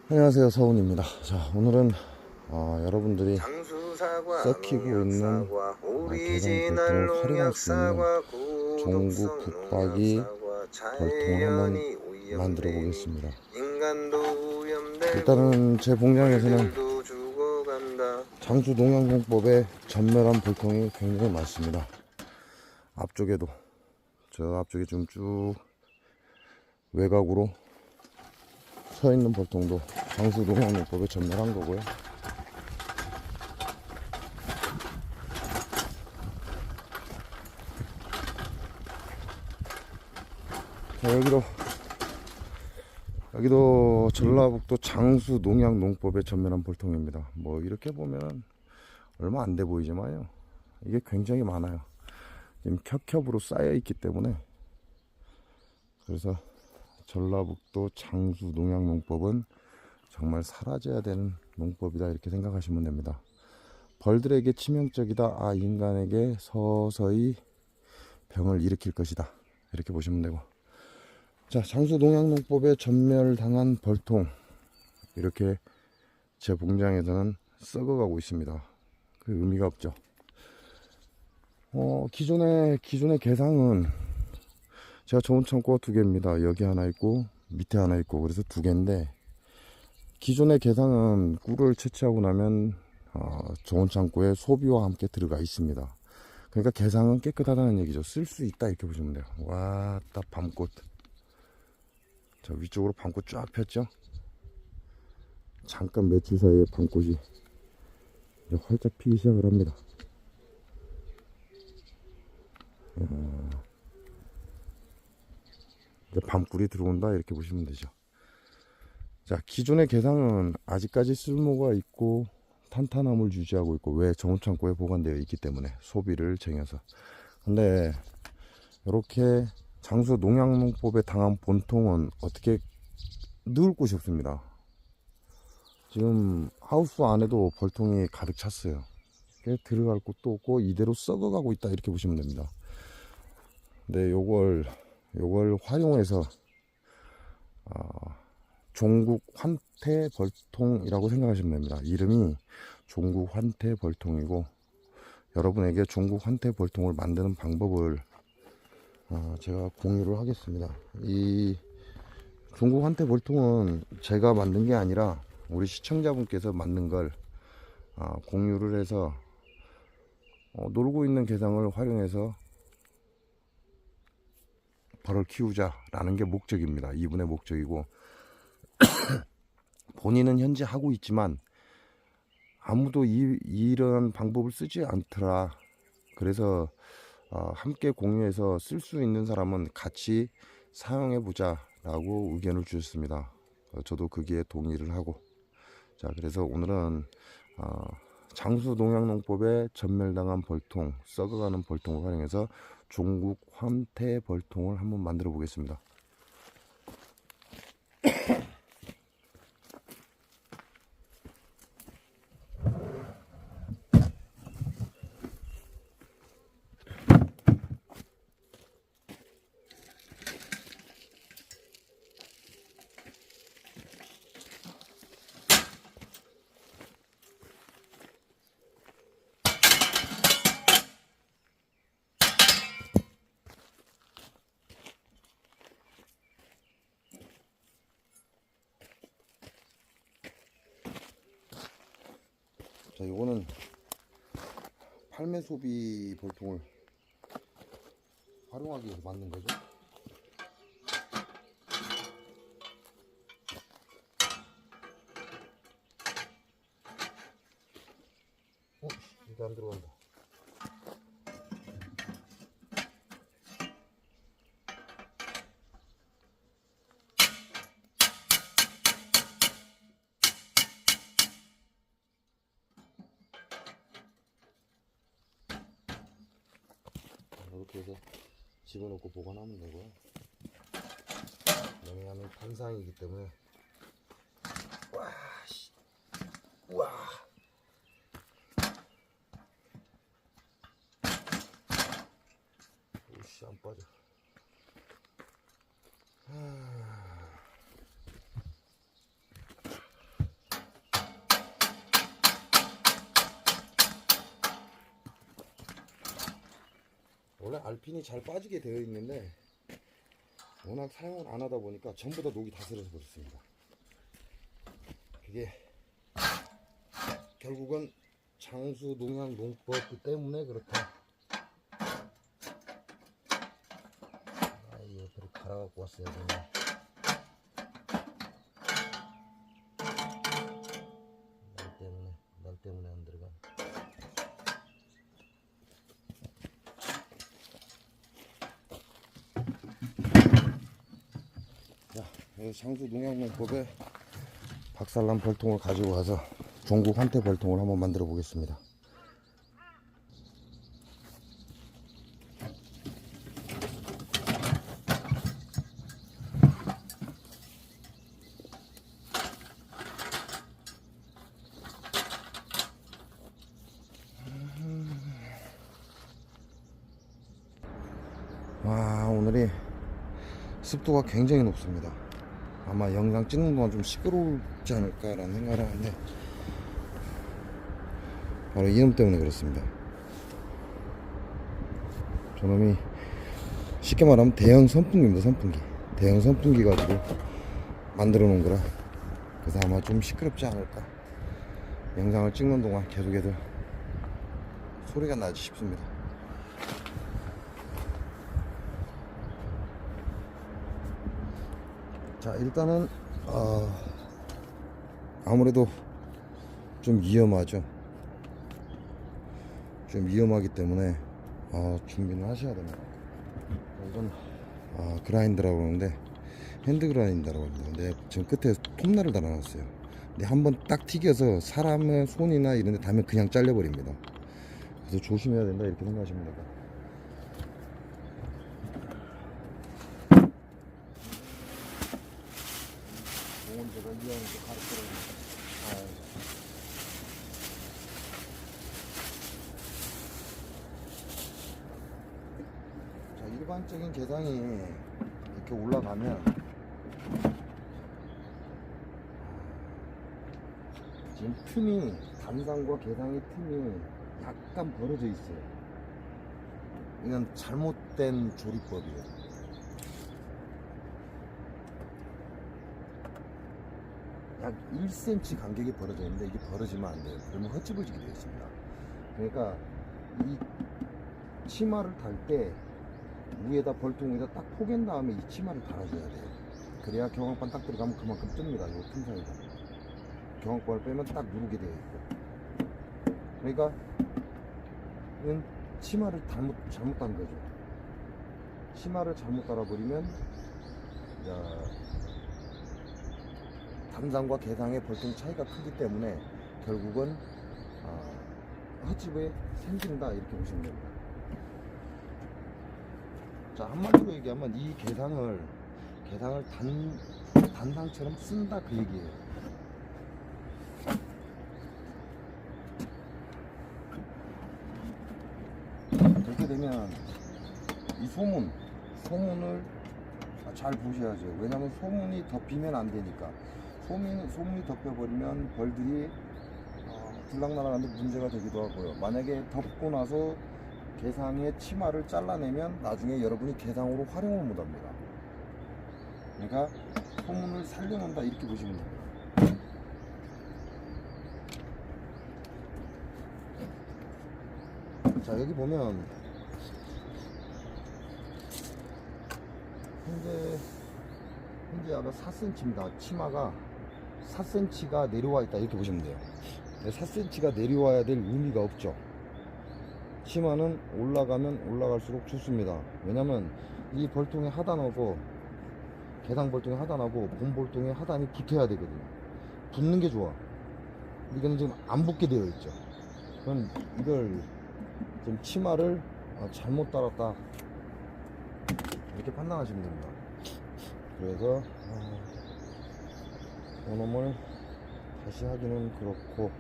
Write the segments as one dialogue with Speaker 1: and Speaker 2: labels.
Speaker 1: 안녕하세요, 서훈입니다. 자, 오늘은 여러분들이 썩히고 있는 개성 볼통을 활용할 수 있는 종국 붙박이 볼통을 한번 만들어 보겠습니다. 일단은 제 공장에서는 장수 농양공법의 전멸한 볼통이 굉장히 많습니다. 앞쪽에도 저 앞쪽에 좀 쭉 외곽으로 서 있는 볼통도 장수 농양공법에 전멸한 거고요. 자, 여기도 전라북도 장수 농양농법의 전멸한 볼통입니다. 뭐 이렇게 보면 얼마 안 돼 보이지만요, 이게 굉장히 많아요. 지금 겹겹으로 쌓여 있기 때문에, 그래서 전라북도 장수 농양농법은 정말 사라져야 되는 농법이다, 이렇게 생각하시면 됩니다. 벌들에게 치명적이다, 인간에게 서서히 병을 일으킬 것이다, 이렇게 보시면 되고. 자, 장수 농양농법에 전멸당한 벌통, 이렇게 제 공장에서는 썩어가고 있습니다. 그 의미가 없죠. 기존의 개상은 제가 좋은 창고가 두 개입니다. 여기 하나 있고 밑에 하나 있고, 그래서 두 개인데, 기존의 개상은 꿀을 채취하고 나면 좋은 창고에 소비와 함께 들어가 있습니다. 그러니까 개상은 깨끗하다는 얘기죠. 쓸 수 있다, 이렇게 보시면 돼요. 와, 딱 밤꽃. 자, 위쪽으로 밤꽃 쫙 폈죠. 잠깐 며칠 사이에 밤꽃이 이제 활짝 피기 시작을 합니다. 이제 밤꿀이 들어온다, 이렇게 보시면 되죠. 자, 기존의 개상은 아직까지 쓸모가 있고 탄탄함을 유지하고 있고, 왜? 정원창고에 보관되어 있기 때문에, 소비를 쟁여서. 근데 이렇게 장수 농양농법에 당한 본통은 어떻게 넣을 곳이 없습니다. 지금 하우스 안에도 벌통이 가득 찼어요. 들어갈 곳도 없고 이대로 썩어가고 있다, 이렇게 보시면 됩니다. 근데 요걸 활용해서 종국 환태 벌통이라고 생각하시면 됩니다. 이름이 종국 환태 벌통이고, 여러분에게 종국 환태 벌통을 만드는 방법을 제가 공유를 하겠습니다. 이 종국 환태 벌통은 제가 만든 게 아니라 우리 시청자분께서 만든 걸 공유를 해서 놀고 있는 개상을 활용해서 벌을 키우자라는 게 목적입니다. 이분의 목적이고, 본인은 현재 하고 있지만 아무도 이런 방법을 쓰지 않더라. 그래서 함께 공유해서 쓸 수 있는 사람은 같이 사용해 보자 라고 의견을 주셨습니다. 저도 거기에 동의를 하고, 자, 그래서 오늘은 장수 농양농법에 전멸당한 벌통, 썩어가는 벌통을 활용해서 종국 환태 벌통을 한번 만들어 보겠습니다. 자, 이거는 팔매소비 볼통을 활용하기 위해서 만든 거죠. 이게 안 들어간다. 이렇게 해서 집어넣고 보관하면 되고요. 왜냐하면 단상이기 때문에. 와, 씨. 우와. 오씨, 안 빠져. 원래 알핀이 잘 빠지게 되어 있는데 워낙 사용을 안 하다 보니까 전부 다 녹이 다 슬어져 버렸습니다. 그게 결국은 장수 농약 농법 때문에 그렇다. 이거 그렇게 갈아갖고 왔어야 되네. 날 때문에 안 들어가. 자, 장수 농약농법에 박살난 벌통을 가지고 와서 종국 환태 벌통을 한번 만들어 보겠습니다. 와, 오늘이 습도가 굉장히 높습니다. 아마 영상 찍는 동안 좀 시끄럽지 않을까라는 생각을 하는데 바로 이놈 때문에 그렇습니다. 저놈이 쉽게 말하면 대형 선풍기입니다. 선풍기. 대형 선풍기 가지고 만들어 놓은 거라 그래서 아마 좀 시끄럽지 않을까. 영상을 찍는 동안 계속해서 소리가 나지 싶습니다. 자, 일단은 아무래도 좀 위험하죠. 좀 위험하기 때문에 준비는 하셔야 됩니다. 이건 그라인더라고 그러는데 핸드 그라인더라고 합니다. 근데 지금 끝에 톱날을 달아놨어요. 근데 한번 딱 튀겨서 사람의 손이나 이런 데 닿으면 그냥 잘려버립니다. 그래서 조심해야 된다 이렇게 생각하시면 됩니다. 제가 이해하면서 가르쳐드립니다. 자, 일반적인 개상이 이렇게 올라가면 지금 틈이 단상과 개상의 틈이 약간 벌어져 있어요. 이건 잘못된 조리법이에요. 약 1cm 간격이 벌어져 있는데 이게 벌어지면 안 돼요. 그러면 헛집어지게 되어 있습니다. 그러니까 이 치마를 달 때 위에다 벌통 위에다 딱 포갠 다음에 이 치마를 달아줘야 돼요. 그래야 경황반 딱 들어가면 그만큼 뜹니다. 이 틈 사이가. 경황반을 빼면 딱 누르게 되어 있고. 그러니까 이건 치마를 잘못 단 거죠. 치마를 잘못 달아버리면 단상과 개상의 벌통 차이가 크기 때문에 결국은 헛집에 생긴다 이렇게 보시면 됩니다. 자, 한마디로 얘기하면 이 개상을 단상처럼 쓴다 그 얘기예요. 그렇게 되면 이 소문을 잘 보셔야죠. 왜냐면 소문이 덮이면 안 되니까. 소문이 덮여버리면 벌들이 들락날락하는데 문제가 되기도 하고요. 만약에 덮고 나서 개상의 치마를 잘라내면 나중에 여러분이 개상으로 활용을 못합니다. 그러니까 소문을 살려놓는다 이렇게 보시면 됩니다. 자, 여기 보면 현재 아까 4cm입니다. 치마가 4cm가 내려와 있다 이렇게 보시면 돼요. 4cm가 내려와야 될 의미가 없죠. 치마는 올라가면 올라갈수록 좋습니다. 왜냐면 이 벌통의 하단하고 개상 벌통의 하단하고 본 벌통의 하단이 붙어야 되거든요. 붙는 게 좋아. 이거는 지금 안 붙게 되어 있죠. 그럼 이걸 지금 치마를 잘못 달았다 이렇게 판단하시면 됩니다. 그래서 이놈을 다시 하기는 그렇고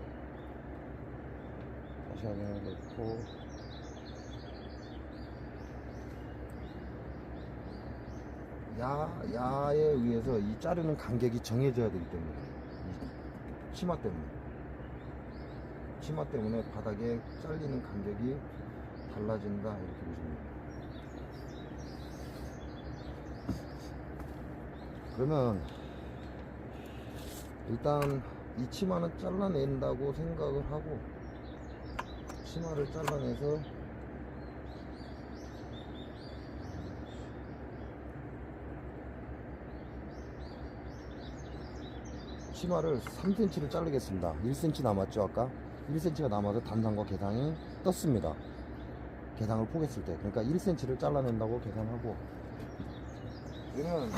Speaker 1: 야에 의해서 이 자르는 간격이 정해져야 되기 때문에 이 치마 때문에 바닥에 잘리는 간격이 달라진다 이렇게 보시면 됩니다. 그러면 일단 이 치마는 잘라낸다고 생각을 하고, 치마를 잘라내서 치마를 3cm를 자르겠습니다. 1cm 남았죠. 아까 1cm가 남아서 단상과 계상이 떴습니다. 계상을 포개했을 때. 그러니까 1cm를 잘라낸다고 계산하고, 그러면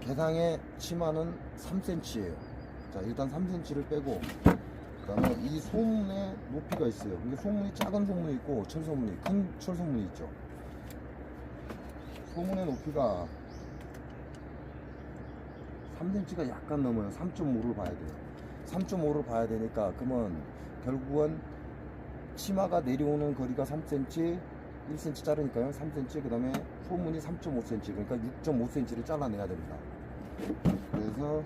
Speaker 1: 계상의 치마는 3cm예요. 자, 일단 3cm를 빼고, 그 다음에 이 소문의 높이가 있어요. 이게 소문이 작은 소문이 있고 철소문이, 큰 철소문이 있죠. 소문의 높이가 3cm가 약간 넘어요. 3.5를 봐야 돼요. 3.5를 봐야 되니까, 그러면 결국은 치마가 내려오는 거리가 3cm, 1cm 자르니까요. 3cm, 그 다음에 소문이 3.5cm, 그러니까 6.5cm를 잘라내야 됩니다. 그래서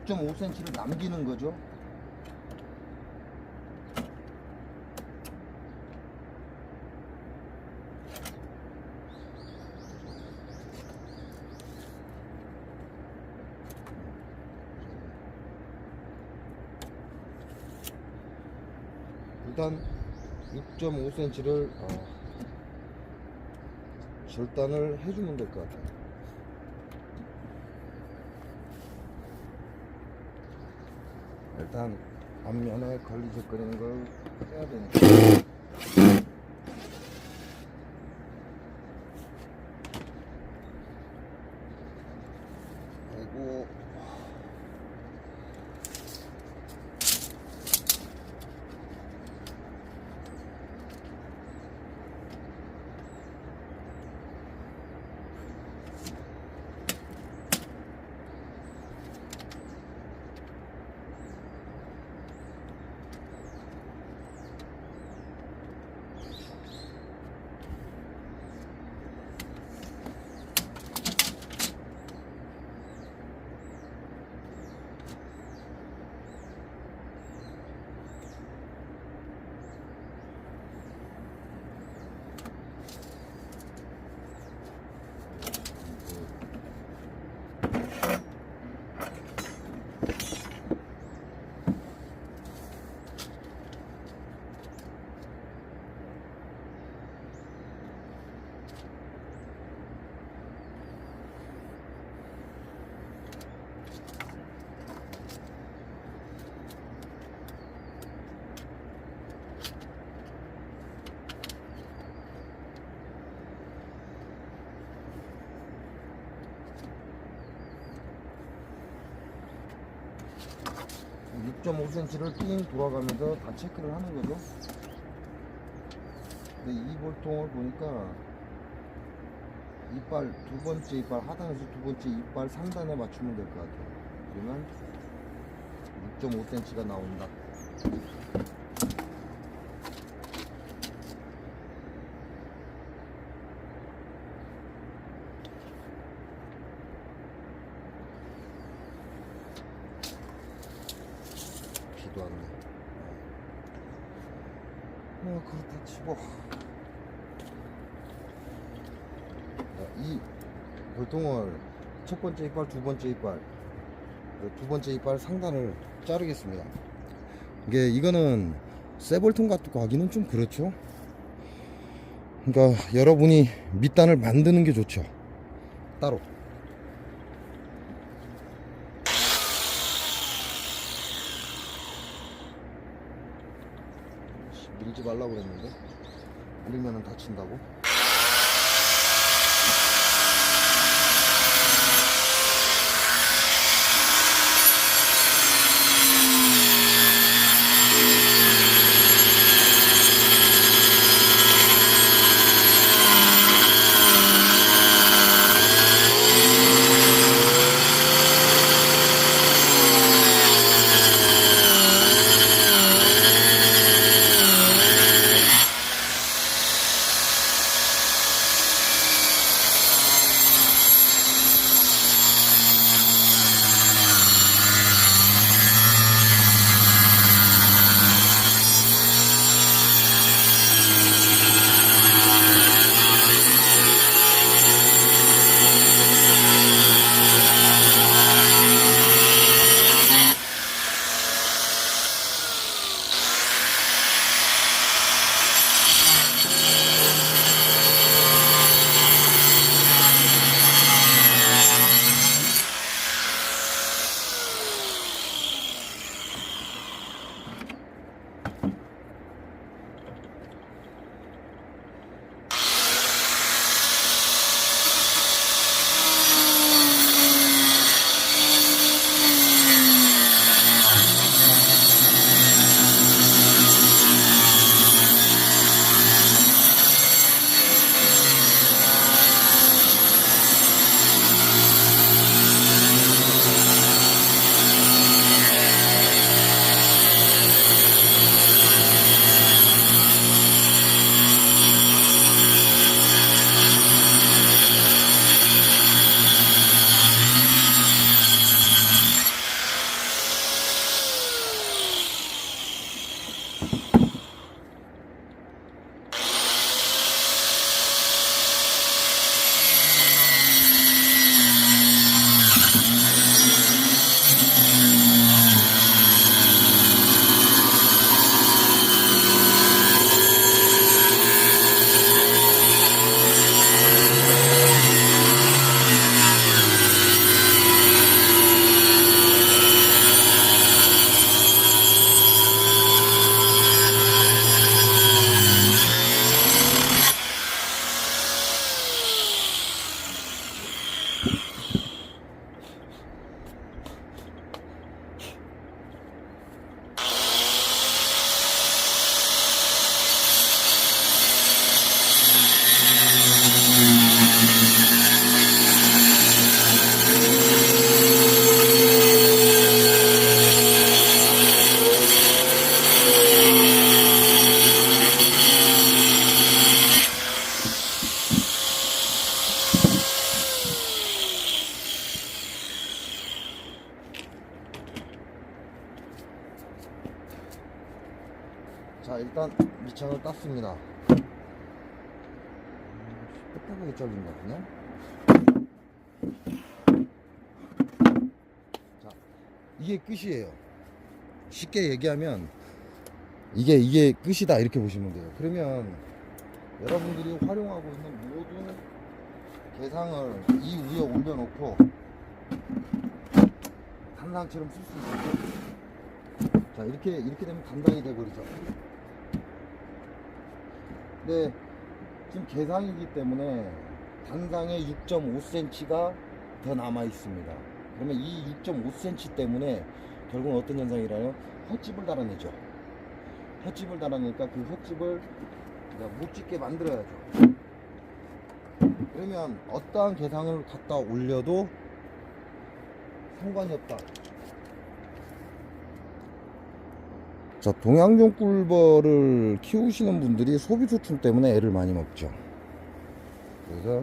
Speaker 1: 6.5cm를 남기는 거죠. 일단 6.5cm를 절단을 해주면 될 것 같아요. 일단 앞면에 걸리적거리는 걸 빼야 되니까. 그리고 한 6.5cm를 삥 돌아가면서 다 체크를 하는 거죠. 근데 이 볼통을 보니까 이빨, 두 번째 이빨 하단에서 두 번째 이빨 상단에 맞추면 될 것 같아요. 그러면 6.5cm가 나온다. 비도 안 나. 그렇다 치고, 이 볼통을 첫 번째 이빨, 두 번째 이빨, 두 번째 이빨 상단을 자르겠습니다. 이거는 새 볼통 같고 하기는 좀 그렇죠. 그러니까 여러분이 밑단을 만드는 게 좋죠. 따로. 밀지 말라고 그랬는데 밀면은 다친다고. 일단 밑창을 땄습니다. 빽빽하게 잘린다 그냥. 자, 이게 끝이에요. 쉽게 얘기하면 이게 끝이다 이렇게 보시면 돼요. 그러면 여러분들이 활용하고 있는 모든 개상을 이 위에 올려놓고 단상처럼 쓸 수 있어요. 자, 이렇게 되면 단상이 돼버리죠. 근데 지금 개상이기 때문에 단상에 6.5cm가 더 남아 있습니다. 그러면 이 6.5cm 때문에 결국은 어떤 현상이라요? 헛집을 달아내죠. 헛집을 달아내니까 그 헛집을 못 짓게 만들어야죠. 그러면 어떠한 개상을 갖다 올려도 상관이 없다. 자, 동양종 꿀벌을 키우시는 분들이 소비소충 때문에 애를 많이 먹죠. 그래서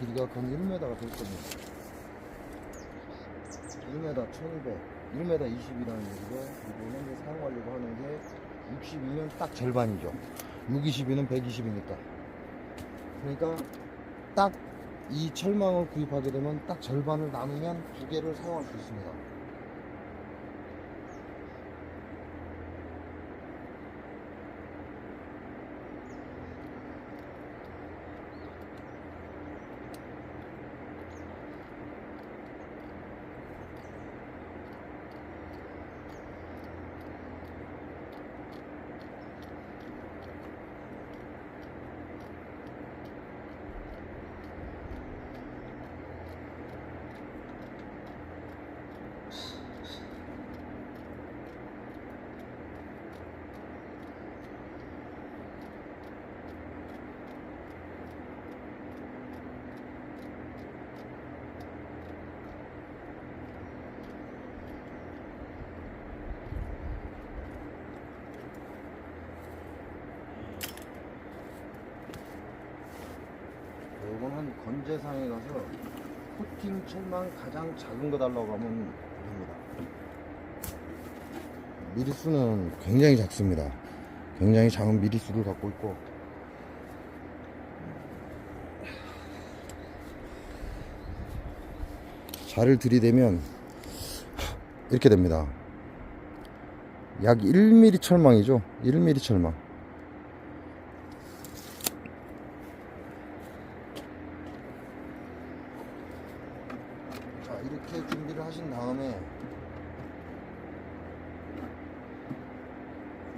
Speaker 1: 길이가 한 1m가 될 겁니다. 1m 1200, 1m 20이라는 얘기고, 그리고 현재 사용하려고 하는 게 60이면 딱 절반이죠. 620이면 120이니까. 그러니까 딱 이 철망을 구입하게 되면 딱 절반을 나누면 두 개를 사용할 수 있습니다. 요건 한 건재상에 가서 코팅 철망 가장 작은 거 달라고 하면 됩니다. 미리수는 굉장히 작습니다. 굉장히 작은 미리수를 갖고 있고, 자를 들이대면 이렇게 됩니다. 약 1mm 철망이죠. 1mm 철망. 자, 이렇게 준비를 하신 다음에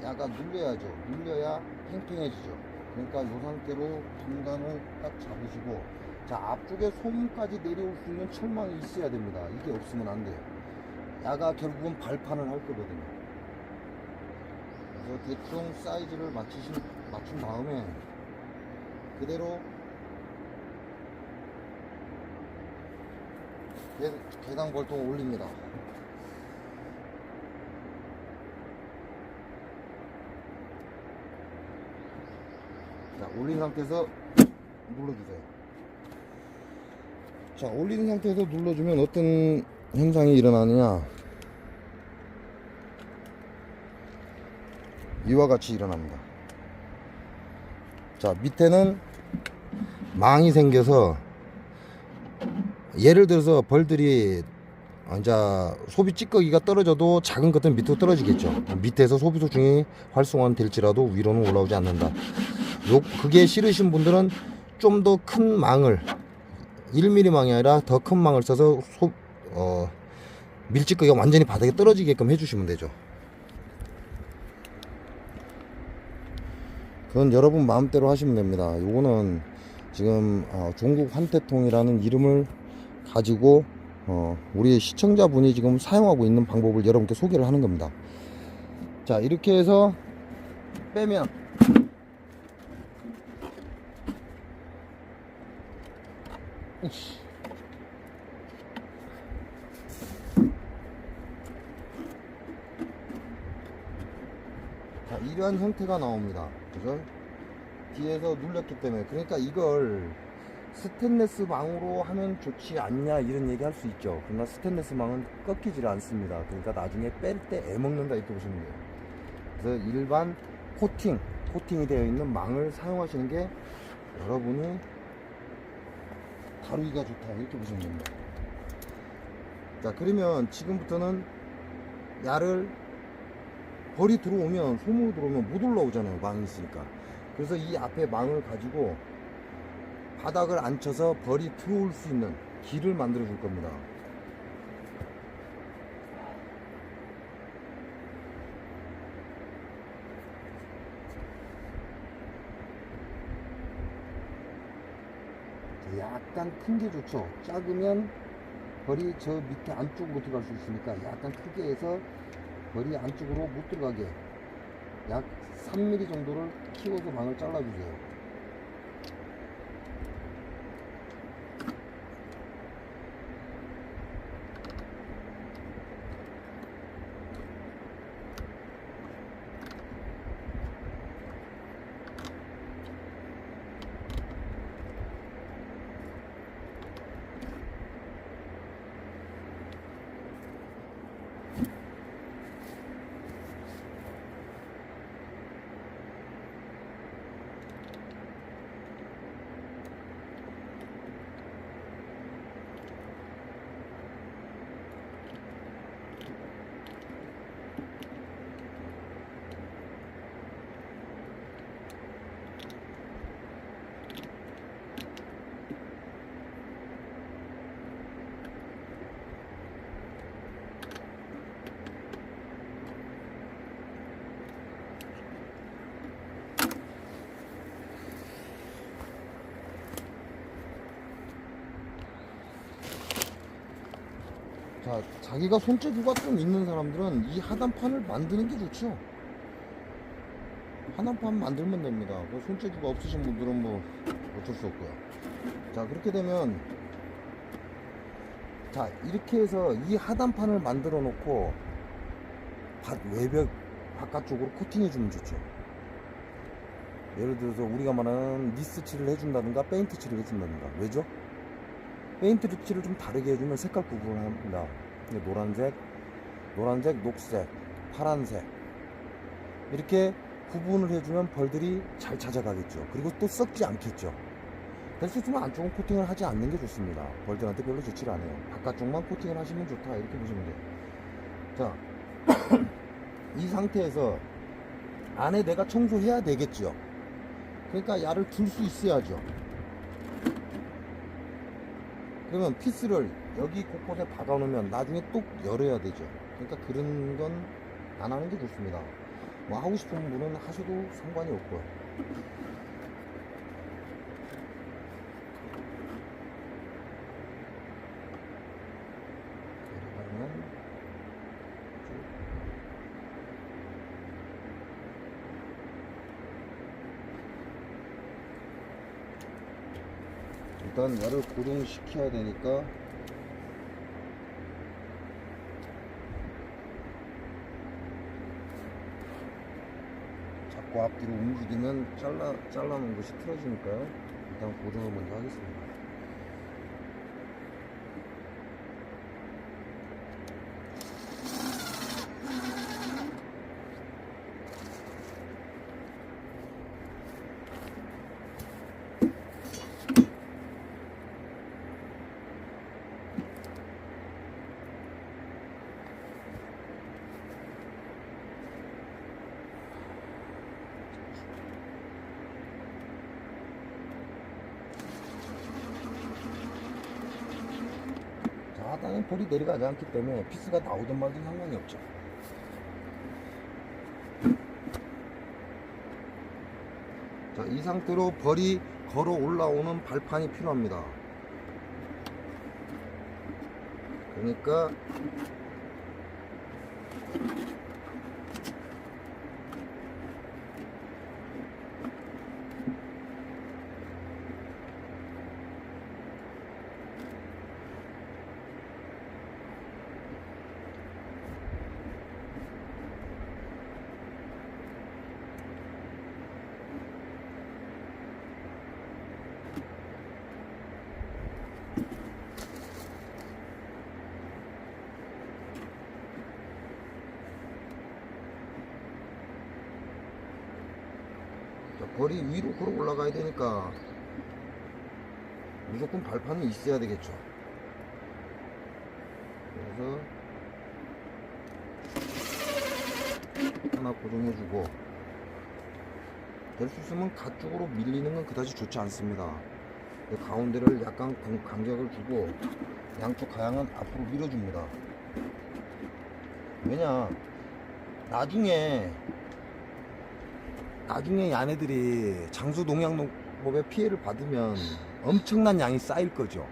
Speaker 1: 약간 눌려야죠. 눌려야 팽팽해지죠. 그러니까 이 상태로 중간을 딱 잡으시고, 자, 앞쪽에 솜까지 내려올 수 있는 철망이 있어야 됩니다. 이게 없으면 안 돼요. 야가 결국은 발판을 할 거거든요. 그래서 대충 사이즈를 맞춘 다음에 그대로 계단 벌통을 올립니다. 자, 올린 상태에서 눌러주세요. 자, 올린 상태에서 눌러주면 어떤 현상이 일어나느냐, 이와 같이 일어납니다. 자, 밑에는 망이 생겨서, 예를 들어서 벌들이 이제 소비 찌꺼기가 떨어져도 작은 것들은 밑으로 떨어지겠죠. 밑에서 소비 소중이 활성화 될지라도 위로는 올라오지 않는다. 그게 싫으신 분들은 좀 더 큰 망을, 1mm 망이 아니라 더 큰 망을 써서 밀찌꺼기가 완전히 바닥에 떨어지게끔 해주시면 되죠. 그건 여러분 마음대로 하시면 됩니다. 요거는 지금 종국 환태통이라는 이름을 가지고 우리 시청자분이 지금 사용하고 있는 방법을 여러분께 소개를 하는 겁니다. 자, 이렇게 해서 빼면 자, 이러한 형태가 나옵니다. 그죠? 뒤에서 눌렸기 때문에. 그러니까 이걸 스테인리스 망으로 하면 좋지 않냐 이런 얘기 할 수 있죠. 그러나 스테인리스 망은 꺾이질 않습니다. 그러니까 나중에 뺄 때 애먹는다 이렇게 보시면 돼요. 그래서 일반 코팅이 되어 있는 망을 사용하시는 게 여러분이 다루기가 좋다 이렇게 보시면 됩니다. 자, 그러면 지금부터는 야를 벌이 들어오면, 솜으로 들어오면 못 올라오잖아요. 망이 있으니까. 그래서 이 앞에 망을 가지고 바닥을 안 쳐서 벌이 들어올 수 있는 길을 만들어 줄 겁니다. 약간 큰 게 좋죠. 작으면 벌이 저 밑에 안쪽으로 들어갈 수 있으니까 약간 크게 해서 벌이 안쪽으로 못 들어가게 약 3mm 정도를 키워서 망을 잘라주세요. 자, 자기가 손재주가 좀 있는 사람들은 이 하단판을 만드는 게 좋죠. 하단판 만들면 됩니다. 손재주가 없으신 분들은 뭐 어쩔 수 없고요. 자, 그렇게 되면, 자, 이렇게 해서 이 하단판을 만들어 놓고 외벽 바깥쪽으로 코팅해 주면 좋죠. 예를 들어서 우리가 말하는 니스 칠을 해준다든가 페인트 칠을 해준다든가. 왜죠? 페인트 칠을 좀 다르게 해주면 색깔 구분을 합니다. 노란색, 녹색, 파란색 이렇게 구분을 해주면 벌들이 잘 찾아가겠죠. 그리고 또 썩지 않겠죠. 될 수 있으면 안쪽은 코팅을 하지 않는 게 좋습니다. 벌들한테 별로 좋지 않아요. 바깥쪽만 코팅을 하시면 좋다, 이렇게 보시면 돼요. 자, 이 상태에서 안에 내가 청소해야 되겠죠. 그러니까 야를 둘 수 있어야죠. 그러면 피스를 여기 곳곳에 박아 놓으면 나중에 또 열어야 되죠. 그러니까 그런 건 안 하는 게 좋습니다. 뭐 하고 싶은 분은 하셔도 상관이 없고요. 일단 야를 고정시켜야 되니까 자꾸 앞뒤로 움직이면 잘라놓은 것이 틀어지니까요. 일단 고정을 먼저 하겠습니다. 하단에 볼이 내려가지 않기 때문에 피스가 나오든 말든 상관이 없죠. 자, 이 상태로 벌이 걸어 올라오는 발판이 필요합니다. 그러니까 벌이 위로 걸어 올라가야 되니까 무조건 발판이 있어야 되겠죠. 그래서 하나 고정해주고, 될 수 있으면 가쪽으로 밀리는 건 그다지 좋지 않습니다. 가운데를 약간 간격을 주고 양쪽 가양은 앞으로 밀어줍니다. 왜냐, 나중에 얘네들이 장수 농약농법에 피해를 받으면 엄청난 양이 쌓일 거죠.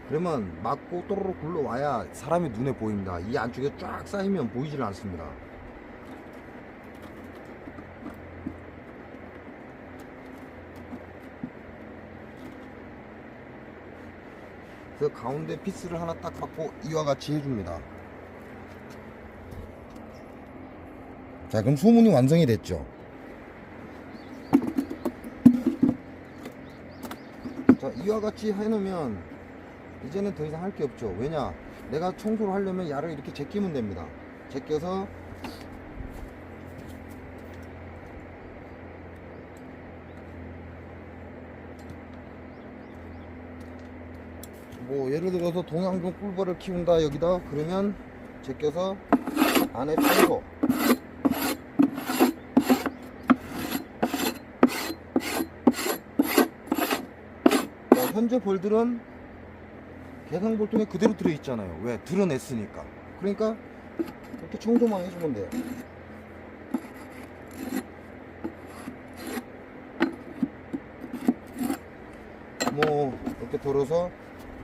Speaker 1: 그러면 맞고 또르륵 굴러와야 사람이 눈에 보입니다. 이 안쪽에 쫙 쌓이면 보이질 않습니다. 그래서 가운데 피스를 하나 딱 받고 이와 같이 해줍니다. 자, 그럼 소문이 완성이 됐죠. 자, 이와 같이 해놓으면 이제는 더 이상 할 게 없죠. 왜냐, 내가 청소를 하려면 야를 이렇게 제끼면 됩니다. 제껴서 뭐 예를 들어서 동양종 꿀벌을 키운다 여기다, 그러면 제껴서 안에 청소, 현재 벌들은 개상볼통에 그대로 들어있잖아요. 왜? 드러냈으니까. 그러니까 이렇게 청소만 해주면 돼요. 뭐 이렇게 덜어서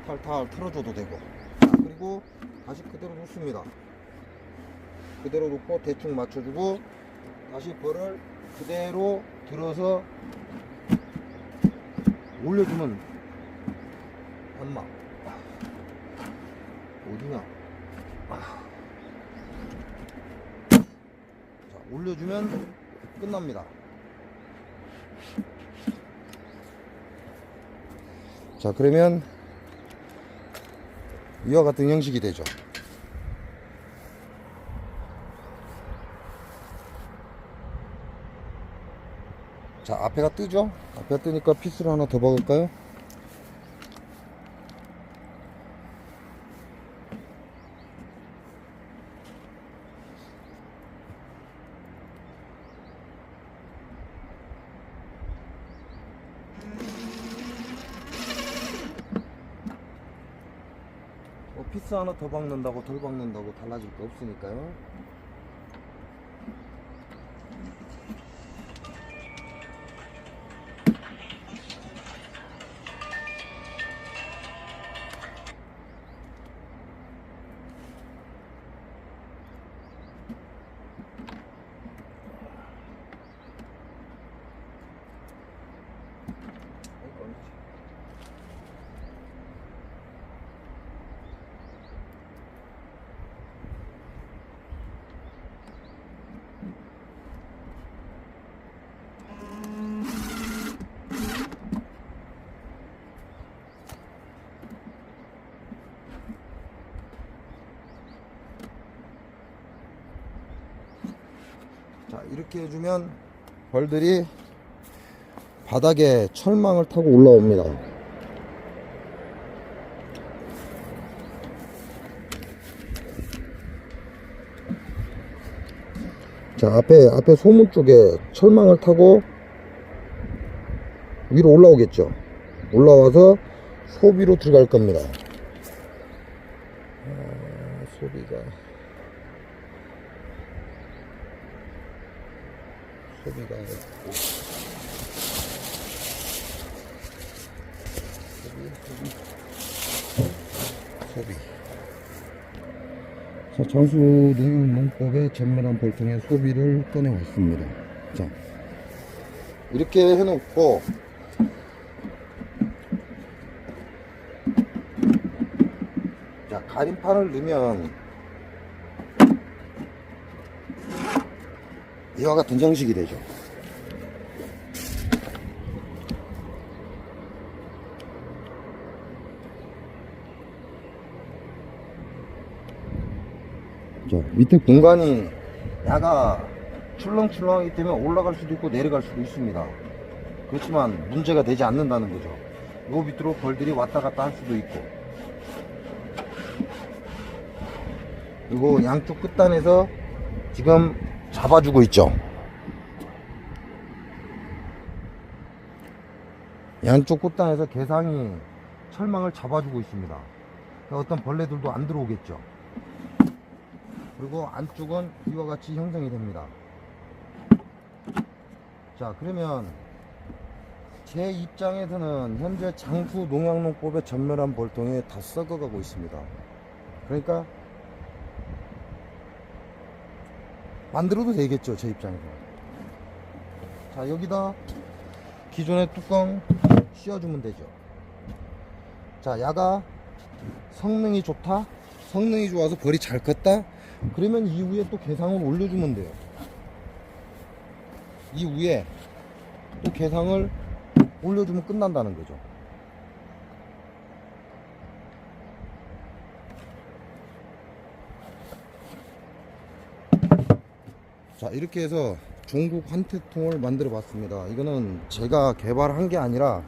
Speaker 1: 탈탈 털어줘도 되고. 자, 그리고 다시 그대로 놓습니다. 그대로 놓고 대충 맞춰주고 다시 벌을 그대로 들어서 올려주면, 엄마 어디냐, 자, 올려주면 끝납니다. 자, 그러면 이와 같은 형식이 되죠. 자, 앞에가 뜨죠? 앞에가 뜨니까 피스를 하나 더 박을까요? 피스 하나 더 박는다고 덜 박는다고 달라질 게 없으니까요. 자, 이렇게 해주면 벌들이 바닥에 철망을 타고 올라옵니다. 자, 앞에 소문 쪽에 철망을 타고 위로 올라오겠죠. 올라와서 소비로 들어갈 겁니다. 소비가 소비. 자, 장수 농법의 전면한 벌통의 소비를 꺼내왔습니다. 자, 이렇게 해놓고 자, 가림판을 넣으면 이와 같은 형식이 되죠. 자, 밑에 공간이 야가 출렁출렁하기 때문에 올라갈 수도 있고 내려갈 수도 있습니다. 그렇지만 문제가 되지 않는다는 거죠. 요 밑으로 벌들이 왔다 갔다 할 수도 있고, 그리고 양쪽 끝단에서 지금 잡아주고 있죠. 양쪽 끝단에서 개상이 철망을 잡아주고 있습니다. 어떤 벌레들도 안 들어오겠죠. 그리고 안쪽은 이와 같이 형성이 됩니다. 자, 그러면 제 입장에서는 현재 장수 농약농법의 전멸한 벌통이 다 썩어가고 있습니다. 그러니까 만들어도 되겠죠, 제 입장에서. 자, 여기다 기존의 뚜껑 씌워주면 되죠. 자, 야가 성능이 좋다, 성능이 좋아서 벌이 잘 컸다, 그러면 이후에 또 개상을 올려주면 돼요. 이후에 또 개상을 올려주면 끝난다는 거죠. 자, 이렇게 해서 종국 환태통을 만들어 봤습니다. 이거는 제가 개발한 게 아니라,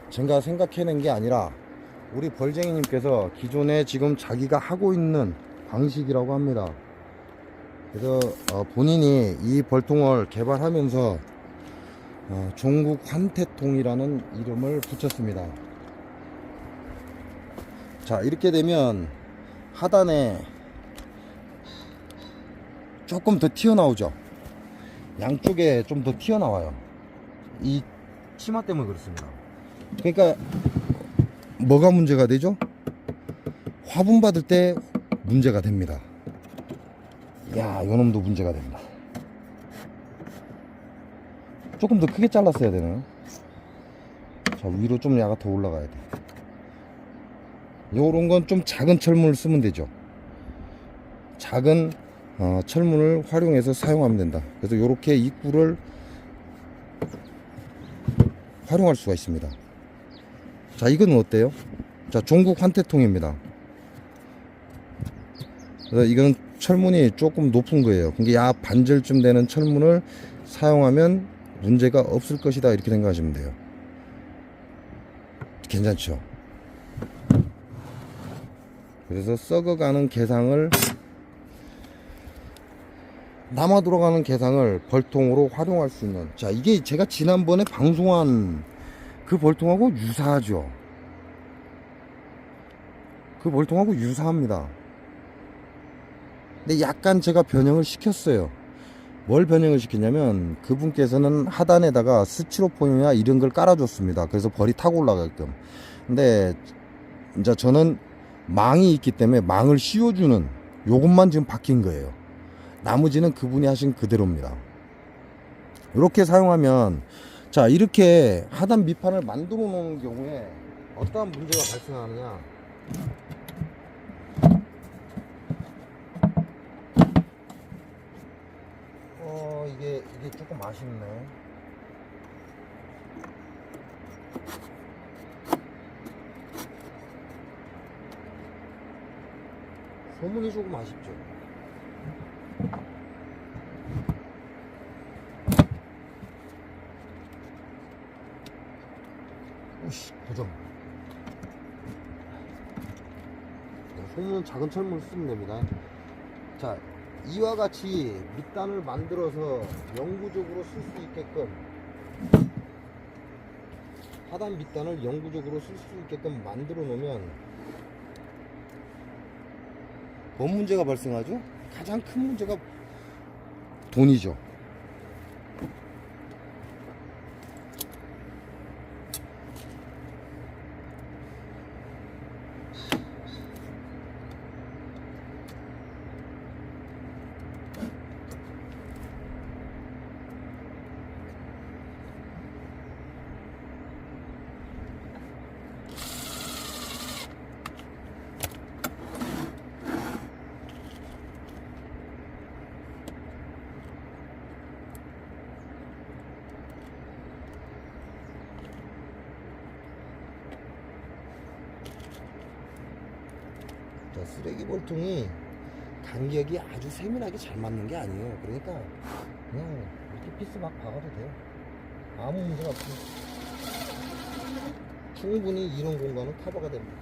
Speaker 1: 제가 생각해낸 게 아니라 우리 벌쟁이님께서 기존에 지금 자기가 하고 있는 방식이라고 합니다. 그래서 본인이 이 벌통을 개발하면서 종국 환태통이라는 이름을 붙였습니다. 자, 이렇게 되면 하단에 조금 더 튀어나오죠. 양쪽에 좀 더 튀어나와요. 이 치마 때문에 그렇습니다. 그러니까 뭐가 문제가 되죠? 화분 받을 때 문제가 됩니다. 야, 요놈도 문제가 됩니다. 조금 더 크게 잘랐어야 되나요? 자, 위로 좀 야가 더 올라가야 돼. 요런 건 좀 작은 철문을 쓰면 되죠. 작은 철문을 활용해서 사용하면 된다. 그래서 요렇게 입구를 활용할 수가 있습니다. 자, 이건 어때요? 자, 종국 환태통입니다. 그래서 이건 철문이 조금 높은 거예요. 그게 약 반절쯤 되는 철문을 사용하면 문제가 없을 것이다, 이렇게 생각하시면 돼요. 괜찮죠? 그래서 썩어가는 개상을, 남아 돌아가는 개상을 벌통으로 활용할 수 있는, 자, 이게 제가 지난번에 방송한 그 벌통하고 유사하죠. 그 벌통하고 유사합니다. 근데 약간 제가 변형을 시켰어요. 뭘 변형을 시켰냐면, 그분께서는 하단에다가 스티로폼이나 이런 걸 깔아줬습니다. 그래서 벌이 타고 올라가게끔. 근데 이제 저는 망이 있기 때문에 망을 씌워주는 요것만 지금 바뀐 거예요. 나머지는 그분이 하신 그대로입니다. 이렇게 사용하면, 자, 이렇게 하단 밑판을 만들어 놓은 경우에 어떠한 문제가 발생하느냐. 이게 조금 아쉽네. 소문이 조금 아쉽죠. 오씨, 고정. 소문은 작은 철문을 쓰면 됩니다. 자, 이와 같이 밑단을 만들어서 영구적으로 쓸 수 있게끔, 하단 밑단을 영구적으로 쓸 수 있게끔 만들어 놓으면 뭔 문제가 발생하죠? 가장 큰 문제가 돈이죠. 자, 쓰레기 볼통이 간격이 아주 세밀하게 잘 맞는 게 아니에요. 그러니까 그냥 이렇게 피스 막 박아도 돼요. 아무 문제가 없어요. 충분히 이런 공간은 커버가 됩니다.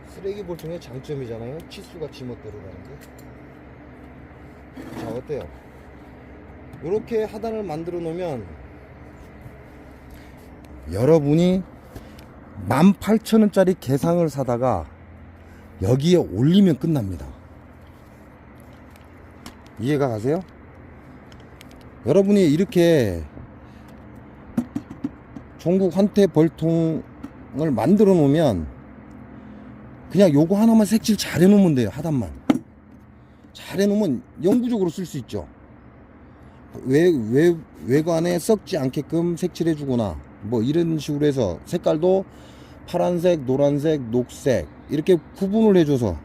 Speaker 1: 쓰레기 볼통의 장점이잖아요. 치수가 지멋대로라는 게. 자, 어때요? 이렇게 하단을 만들어 놓으면 여러분이 18,000원짜리 개상을 사다가 여기에 올리면 끝납니다. 이해가 가세요? 여러분이 이렇게 종국 환태 벌통을 만들어 놓으면 그냥 요거 하나만 색칠 잘 해놓으면 돼요. 하단만 잘 해놓으면 영구적으로 쓸 수 있죠. 외관에 썩지 않게끔 색칠해 주거나 뭐 이런 식으로 해서 색깔도 파란색, 노란색, 녹색 이렇게 구분을 해줘서,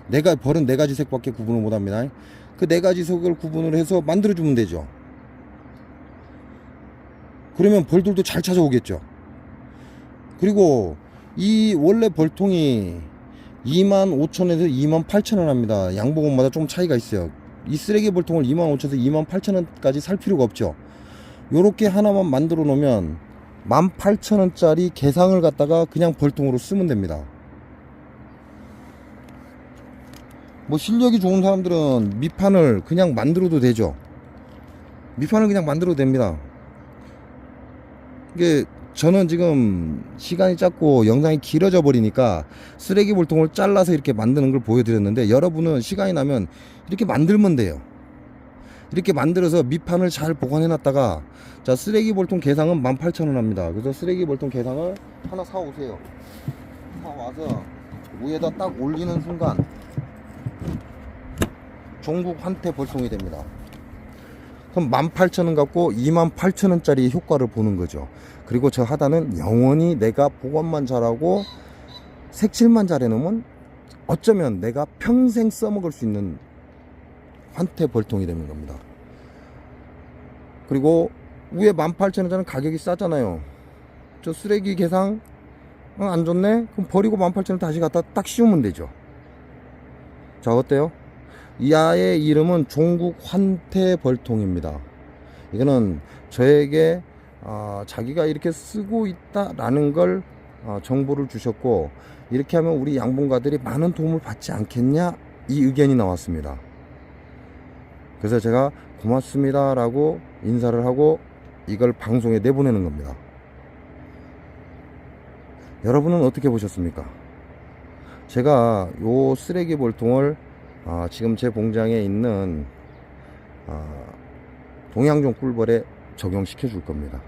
Speaker 1: 내가 벌은 4가지 색밖에 구분을 못합니다. 그 4가지 색을 구분을 해서 만들어주면 되죠. 그러면 벌들도 잘 찾아오겠죠. 그리고 이 원래 벌통이 25,000원에서 28,000원 합니다. 양복원마다 좀 차이가 있어요. 이 쓰레기 벌통을 25,000원에서 28,000원까지 살 필요가 없죠. 요렇게 하나만 만들어 놓으면 18,000원짜리 개상을 갖다가 그냥 벌통으로 쓰면 됩니다. 뭐 실력이 좋은 사람들은 밑판을 그냥 만들어도 되죠. 밑판을 그냥 만들어도 됩니다. 이게 저는 지금 시간이 짧고 영상이 길어져 버리니까 쓰레기 볼통을 잘라서 이렇게 만드는 걸 보여드렸는데, 여러분은 시간이 나면 이렇게 만들면 돼요. 이렇게 만들어서 밑판을 잘 보관해 놨다가, 자, 쓰레기 볼통 개상은 18,000원 합니다. 그래서 쓰레기 볼통 개상을 하나 사 오세요. 사 와서 위에다 딱 올리는 순간 종국 환태 볼통이 됩니다. 그럼 18,000원 갖고 28,000원짜리 효과를 보는 거죠. 그리고 저 하단은 영원히 내가 보관만 잘하고 색칠만 잘 해놓으면 어쩌면 내가 평생 써먹을 수 있는 환태 벌통이 되는 겁니다. 그리고 위에 18,000원짜리 가격이 싸잖아요. 저 쓰레기 개상 안 좋네? 그럼 버리고 18,000원 다시 갖다 딱 씌우면 되죠. 자, 어때요? 이 아이의 이름은 종국 환태벌통입니다. 이거는 저에게 자기가 이렇게 쓰고 있다라는 걸 정보를 주셨고, 이렇게 하면 우리 양봉가들이 많은 도움을 받지 않겠냐, 이 의견이 나왔습니다. 그래서 제가 고맙습니다 라고 인사를 하고 이걸 방송에 내보내는 겁니다. 여러분은 어떻게 보셨습니까? 제가 요 쓰레기 벌통을 지금 제 공장에 있는 동양종 꿀벌에 적용시켜 줄 겁니다.